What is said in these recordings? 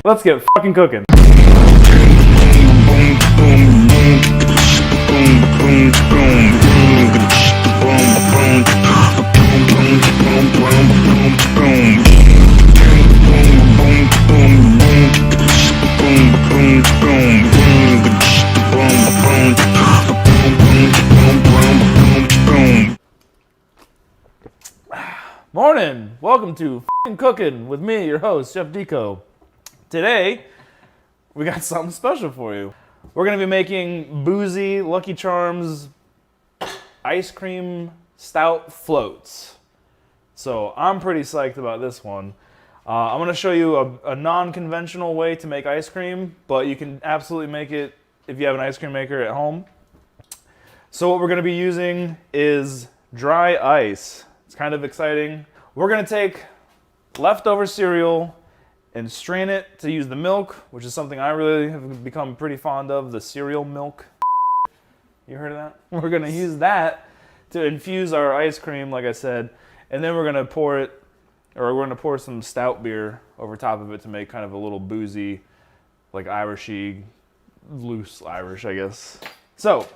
Let's get fucking cooking. Morning! Welcome to f***ing Cookin' with me, your host, Chef Deco. Today, we got something special for you. We're going to be making boozy Lucky Charms ice cream stout floats. So I'm pretty psyched about this one. I'm going to show you a non-conventional way to make ice cream, but you can absolutely make it if you have an ice cream maker at home. So what we're going to be using is dry ice. It's kind of exciting. We're going to take leftover cereal and strain it to use the milk, which is something I really have become pretty fond of, the cereal milk. You heard of that? We're going to use that to infuse our ice cream, like I said, and then we're going to pour it, or we're going to pour some stout beer over top of it to make kind of a little boozy, like Irishy, loose Irish, I guess. So,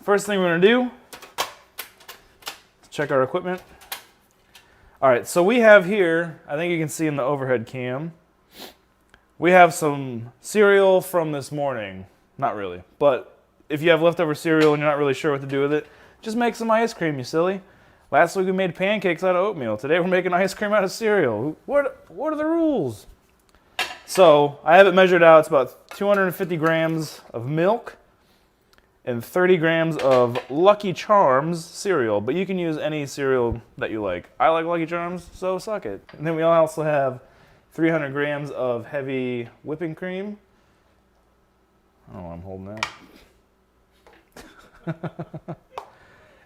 first thing we're going to do, check our equipment. All right, so we have here, I think you can see in the overhead cam, we have some cereal from this morning. Not really, but if you have leftover cereal and you're not really sure what to do with it, just make some ice cream, you silly. Last week we made pancakes out of oatmeal. Today we're making ice cream out of cereal. What are the rules? So I have it measured out. It's about 250 grams of milk and 30 grams of Lucky Charms cereal, but you can use any cereal that you like. I like Lucky Charms, so suck it. And then we also have 300 grams of heavy whipping cream. I don't know why I'm holding that.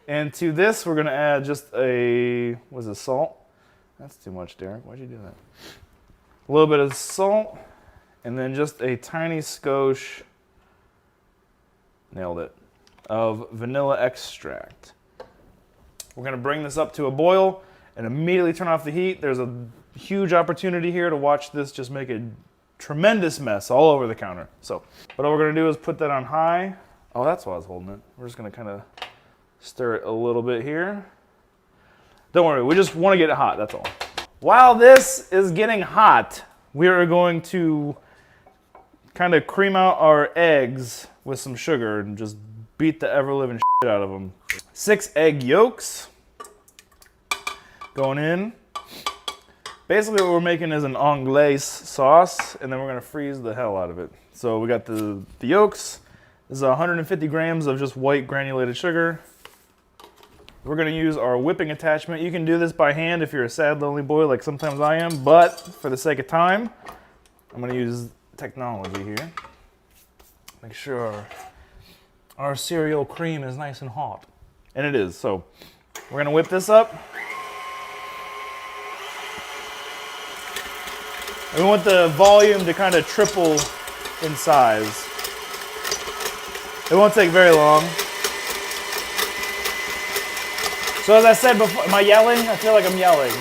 And to this, we're gonna add just what is it, salt? That's too much, Derek, why'd you do that? A little bit of salt, and then just a tiny skosh, nailed it, of vanilla extract. We're gonna bring this up to a boil and immediately turn off the heat. There's a huge opportunity here to watch this just make a tremendous mess all over the counter. So, but all we're gonna do is put that on high. Oh, that's why I was holding it. We're just gonna kind of stir it a little bit here. Don't worry, we just wanna get it hot, that's all. While this is getting hot, we are going to kind of cream out our eggs with some sugar and just beat the ever-living shit out of them. 6 egg yolks going in. Basically what we're making is an anglaise sauce, and then we're gonna freeze the hell out of it. So we got the yolks. This is 150 grams of just white granulated sugar. We're gonna use our whipping attachment. You can do this by hand if you're a sad, lonely boy like sometimes I am, but for the sake of time, I'm gonna use technology here. Make sure our cereal cream is nice and hot. And it is, so we're gonna whip this up. And we want the volume to kind of triple in size. It won't take very long. So as I said before, am I yelling? I feel like I'm yelling.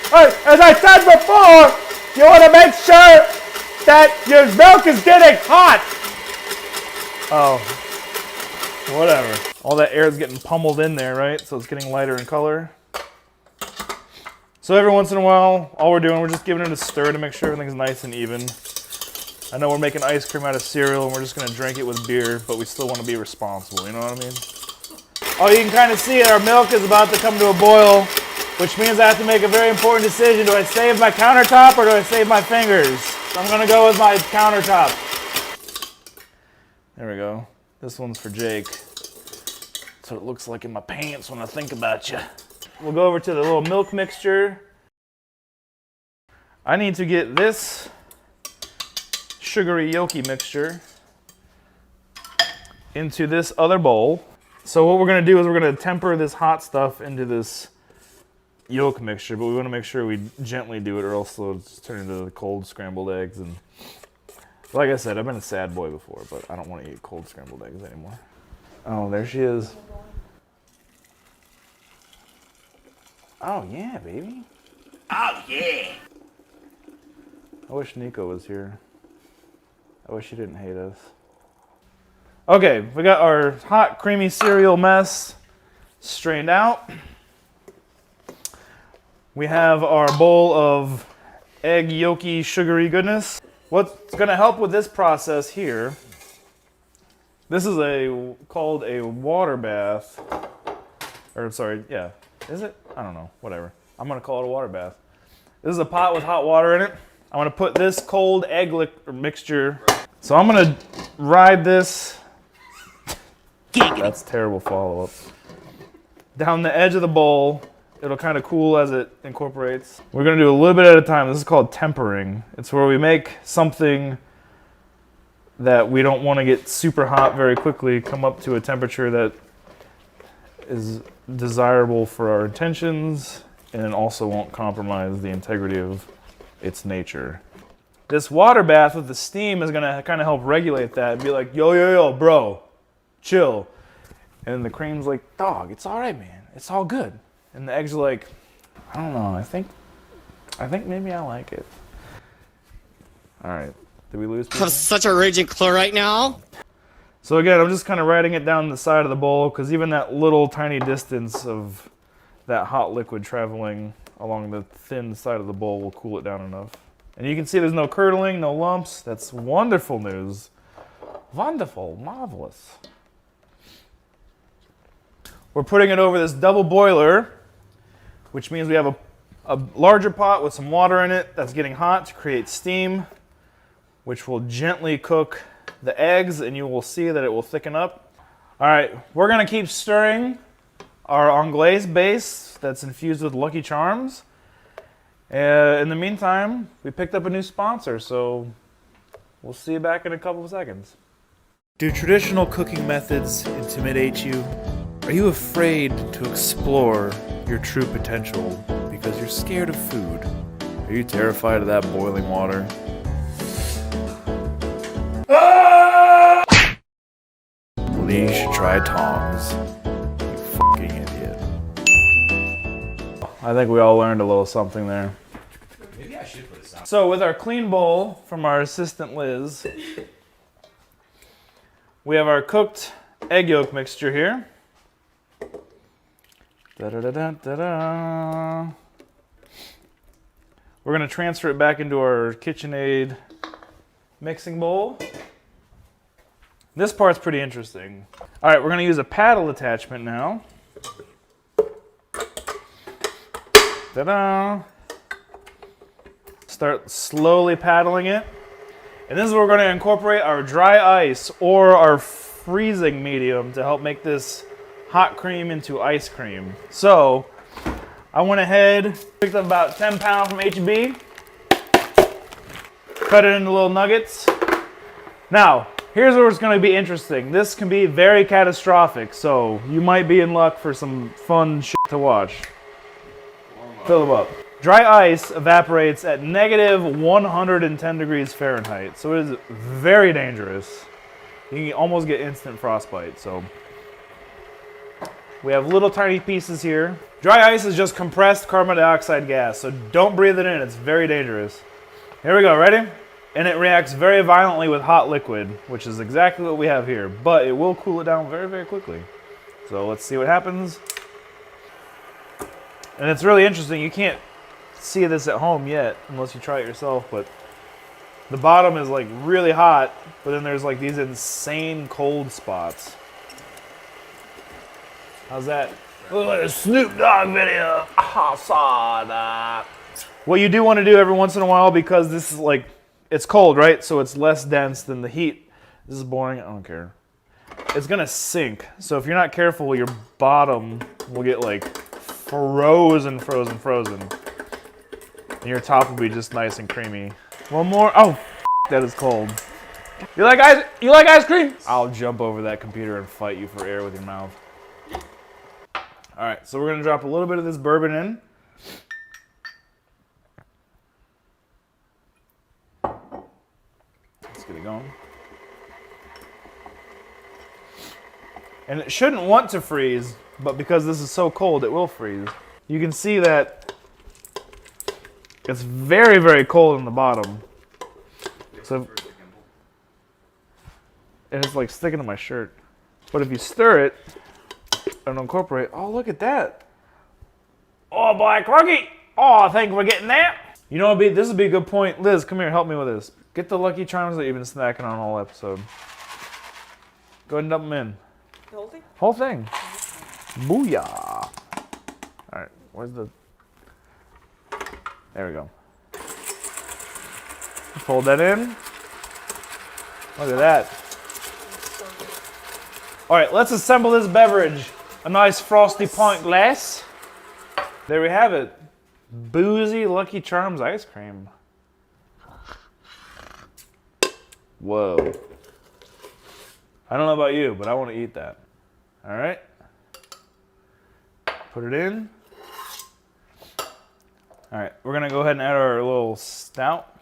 Hey, as I said before, you want to make sure that your milk is getting hot. Oh, whatever. All that air is getting pummeled in there, right? So it's getting lighter in color. So every once in a while, all we're doing, we're just giving it a stir to make sure everything's nice and even. I know we're making ice cream out of cereal and we're just gonna drink it with beer, but we still want to be responsible, you know what I mean? Oh, you can kind of see our milk is about to come to a boil, which means I have to make a very important decision. Do I save my countertop or do I save my fingers? So I'm gonna go with my countertop. There we go. This one's for Jake. That's what it looks like in my pants when I think about you. We'll go over to the little milk mixture. I need to get this sugary yolky mixture into this other bowl. So what we're gonna do is we're gonna temper this hot stuff into this yolk mixture, but we wanna make sure we gently do it or else it'll just turn into cold scrambled eggs. And like I said, I've been a sad boy before, but I don't wanna eat cold scrambled eggs anymore. Oh, there she is. Oh yeah, baby. Oh, yeah. I wish Nico was here. I wish he didn't hate us. Okay, we got our hot, creamy cereal mess strained out. We have our bowl of egg yolky, sugary goodness. What's going to help with this process here, this is called a water bath. Or sorry, yeah. Is it? I don't know. Whatever. I'm going to call it a water bath. This is a pot with hot water in it. I'm going to put this cold egg mixture. So I'm going to ride this. That's terrible follow-up. Down the edge of the bowl. It'll kind of cool as it incorporates. We're going to do a little bit at a time. This is called tempering. It's where we make something that we don't want to get super hot very quickly come up to a temperature that is desirable for our intentions and also won't compromise the integrity of its nature. This water bath with the steam is going to kind of help regulate that and be like, yo, bro, chill. And the cream's like, dog, it's all right, man. It's all good. And the eggs are like, I don't know, I think maybe I like it. All right, did we lose people? I'm such a raging clue right now. So again, I'm just kind of riding it down the side of the bowl because even that little tiny distance of that hot liquid traveling along the thin side of the bowl will cool it down enough. And you can see there's no curdling, no lumps. That's wonderful news. Wonderful, marvelous. We're putting it over this double boiler, which means we have a larger pot with some water in it that's getting hot to create steam, which will gently cook the eggs, and you will see that it will thicken up. All right, we're gonna keep stirring our anglaise base that's infused with Lucky Charms. In the meantime, we picked up a new sponsor, so we'll see you back in a couple of seconds. Do traditional cooking methods intimidate you? Are you afraid to explore your true potential because you're scared of food? Are you terrified of that boiling water? Ah! Well, then you should try tongs. You fucking idiot. I think we all learned a little something there. Maybe I should put this on. So with our clean bowl from our assistant Liz, we have our cooked egg yolk mixture here. Da-da-da-da-da-da. We're going to transfer it back into our KitchenAid mixing bowl. This part's pretty interesting. All right, we're going to use a paddle attachment now. Ta-da! Start slowly paddling it. And this is where we're going to incorporate our dry ice or our freezing medium to help make this hot cream into ice cream. So I went ahead, picked up about 10 pounds from H-E-B, cut it into little nuggets. Now, here's where it's going to be interesting. This can be very catastrophic, so you might be in luck for some fun shit to watch. Fill them up. Dry ice evaporates at negative 110 degrees Fahrenheit, so it is very dangerous. You can almost get instant frostbite, so. We have little tiny pieces here. Dry ice is just compressed carbon dioxide gas, so don't breathe it in, it's very dangerous. Here we go, ready? And it reacts very violently with hot liquid, which is exactly what we have here, but it will cool it down very, very quickly. So let's see what happens. And it's really interesting, you can't see this at home yet, unless you try it yourself, but the bottom is like really hot, but then there's like these insane cold spots. How's that? Look like a Snoop Dogg video. I saw that. What you do want to do every once in a while, because this is like, it's cold, right? So it's less dense than the heat. This is boring, I don't care. It's gonna sink. So if you're not careful, your bottom will get like frozen. And your top will be just nice and creamy. One more. Oh, that is cold. You like ice cream? I'll jump over that computer and fight you for air with your mouth. All right, so we're gonna drop a little bit of this bourbon in. Let's get it going. And it shouldn't want to freeze, but because this is so cold, it will freeze. You can see that It's very, very cold in the bottom. So it's like sticking to my shirt. But if you stir it and incorporate, oh, look at that. Oh, Black Crunky. Oh, I think we're getting that. You know what, this would be a good point. Liz, come here, help me with this. Get the Lucky Charms that you've been snacking on all episode. Go ahead and dump them in. The whole thing? Whole thing. Booyah. All right, where's the... There we go. Fold that in. Look at that. All right, let's assemble this beverage. A nice frosty pint glass. There we have it. Boozy Lucky Charms ice cream. Whoa. I don't know about you, but I want to eat that. All right. Put it in. All right, we're gonna go ahead and add our little stout.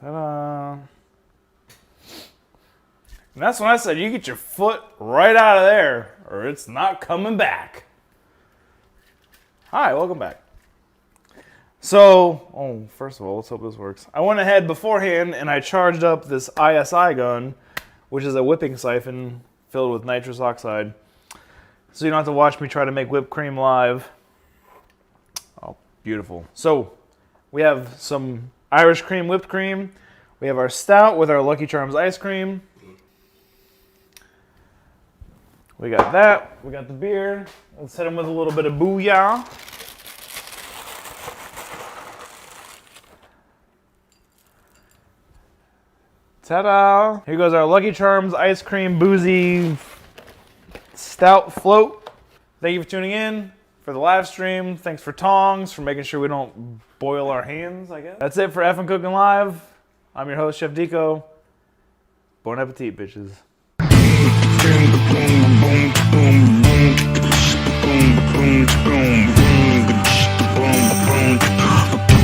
Ta-da. And that's when I said you get your foot right out of there or it's not coming back. Hi, welcome back. So, first of all, let's hope this works. I went ahead beforehand and I charged up this ISI gun, which is a whipping siphon filled with nitrous oxide. So you don't have to watch me try to make whipped cream live. Oh, beautiful. So, we have some Irish cream whipped cream. We have our stout with our Lucky Charms ice cream. We got that. We got the beer. Let's hit them with a little bit of booyah. Ta-da! Here goes our Lucky Charms ice cream boozy stout float. Thank you for tuning in for the live stream. Thanks for tongs, for making sure we don't boil our hands, I guess. That's it for Effin' Cookin' Live. I'm your host, Chef Dico. Bon appetit, bitches. Boom, boom, boom.